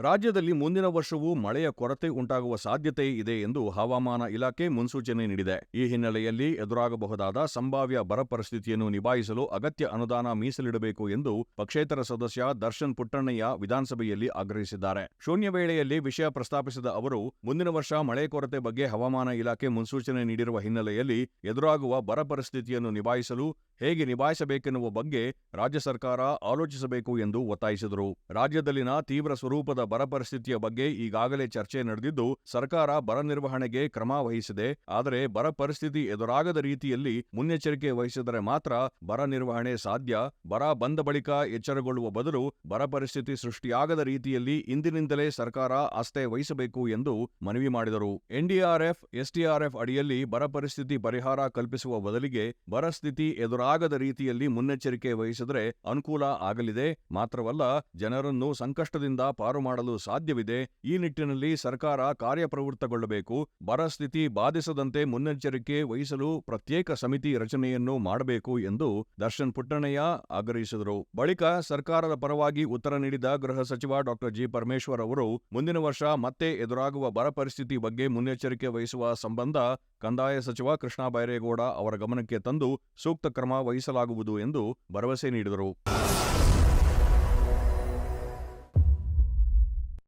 ರಾಜ್ಯದಲ್ಲಿ ಮುಂದಿನ ವರ್ಷವೂ ಮಳೆಯ ಕೊರತೆ ಉಂಟಾಗುವ ಸಾಧ್ಯತೆ ಇದೆ ಎಂದು ಹವಾಮಾನ ಇಲಾಖೆ ಮುನ್ಸೂಚನೆ ನೀಡಿದೆ. ಈ ಹಿನ್ನೆಲೆಯಲ್ಲಿ ಎದುರಾಗಬಹುದಾದ ಸಂಭಾವ್ಯ ಬರ ಪರಿಸ್ಥಿತಿಯನ್ನು ನಿಭಾಯಿಸಲು ಅಗತ್ಯ ಅನುದಾನ ಮೀಸಲಿಡಬೇಕು ಎಂದು ಪಕ್ಷೇತರ ಸದಸ್ಯ ದರ್ಶನ್ ಪುಟ್ಟಣ್ಣಯ್ಯ ವಿಧಾನಸಭೆಯಲ್ಲಿ ಆಗ್ರಹಿಸಿದ್ದಾರೆ. ಶೂನ್ಯ ವೇಳೆಯಲ್ಲಿ ವಿಷಯ ಪ್ರಸ್ತಾಪಿಸಿದ ಅವರು, ಮುಂದಿನ ವರ್ಷ ಮಳೆ ಕೊರತೆ ಬಗ್ಗೆ ಹವಾಮಾನ ಇಲಾಖೆ ಮುನ್ಸೂಚನೆ ನೀಡಿರುವ ಹಿನ್ನೆಲೆಯಲ್ಲಿ ಎದುರಾಗುವ ಬರ ಪರಿಸ್ಥಿತಿಯನ್ನು ನಿಭಾಯಿಸಲು ಹೇಗೆ ನಿಭಾಯಿಸಬೇಕೆನ್ನುವ ಬಗ್ಗೆ ರಾಜ್ಯ ಸರ್ಕಾರ ಆಲೋಚಿಸಬೇಕು ಎಂದು ಒತ್ತಾಯಿಸಿದರು. ರಾಜ್ಯದಲ್ಲಿನ ತೀವ್ರ ಸ್ವರೂಪದ ಬರ ಪರಿಸ್ಥಿತಿಯ ಬಗ್ಗೆ ಈಗಾಗಲೇ ಚರ್ಚೆ ನಡೆದಿದ್ದು, ಸರ್ಕಾರ ಬರ ನಿರ್ವಹಣೆಗೆ ಕ್ರಮ ವಹಿಸಿದೆ. ಆದರೆ ಬರ ಪರಿಸ್ಥಿತಿ ಎದುರಾಗದ ರೀತಿಯಲ್ಲಿ ಮುನ್ನೆಚ್ಚರಿಕೆ ವಹಿಸಿದರೆ ಮಾತ್ರ ಬರ ನಿರ್ವಹಣೆ ಸಾಧ್ಯ. ಬರ ಬಂದ ಬಳಿಕ ಎಚ್ಚರಗೊಳ್ಳುವ ಬದಲು ಬರ ಪರಿಸ್ಥಿತಿ ಸೃಷ್ಟಿಯಾಗದ ರೀತಿಯಲ್ಲಿ ಇಂದಿನಿಂದಲೇ ಸರ್ಕಾರ ಆಸ್ಥೆ ವಹಿಸಬೇಕು ಎಂದು ಮನವಿ ಮಾಡಿದರು. ಎನ್ಡಿಆರ್ಎಫ್, ಎಸ್ಡಿಆರ್ಎಫ್ ಅಡಿಯಲ್ಲಿ ಬರ ಪರಿಸ್ಥಿತಿ ಪರಿಹಾರ ಕಲ್ಪಿಸುವ ಬದಲಿಗೆ ಬರ ಸ್ಥಿತಿ ಎದುರಾಗದ ರೀತಿಯಲ್ಲಿ ಮುನ್ನೆಚ್ಚರಿಕೆ ವಹಿಸಿದರೆ ಅನುಕೂಲ ಆಗಲಿದೆ. ಮಾತ್ರವಲ್ಲ, ಜನರನ್ನು ಸಂಕಷ್ಟದಿಂದ ಪಾರು ಮಾಡಲು ಸಾಧ್ಯವಿದೆ. ಈ ನಿಟ್ಟಿನಲ್ಲಿ ಸರ್ಕಾರ ಕಾರ್ಯಪ್ರವೃತ್ತಗೊಳ್ಳಬೇಕು. ಬರ ಸ್ಥಿತಿ ಬಾಧಿಸದಂತೆ ಮುನ್ನೆಚ್ಚರಿಕೆ ವಹಿಸಲು ಪ್ರತ್ಯೇಕ ಸಮಿತಿ ರಚನೆಯನ್ನು ಮಾಡಬೇಕು ಎಂದು ದರ್ಶನ್ ಪುಟ್ಟಣ್ಣಯ್ಯ ಆಗ್ರಹಿಸಿದರು. ಬಳಿಕ ಸರ್ಕಾರದ ಪರವಾಗಿ ಉತ್ತರ ನೀಡಿದ ಗೃಹ ಸಚಿವ ಡಾ ಜಿ. ಪರಮೇಶ್ವರ್ ಅವರು, ಮುಂದಿನ ವರ್ಷ ಮತ್ತೆ ಎದುರಾಗುವ ಬರ ಪರಿಸ್ಥಿತಿ ಬಗ್ಗೆ ಮುನ್ನೆಚ್ಚರಿಕೆ ವಹಿಸುವ ಸಂಬಂಧ ಕಂದಾಯ ಸಚಿವ ಕೃಷ್ಣ ಬೈರೇಗೌಡ ಅವರ ಗಮನಕ್ಕೆ ತಂದು ಸೂಕ್ತ ಕ್ರಮ ವಹಿಸಲಾಗುವುದು ಎಂದು ಭರವಸೆ ನೀಡಿದರು.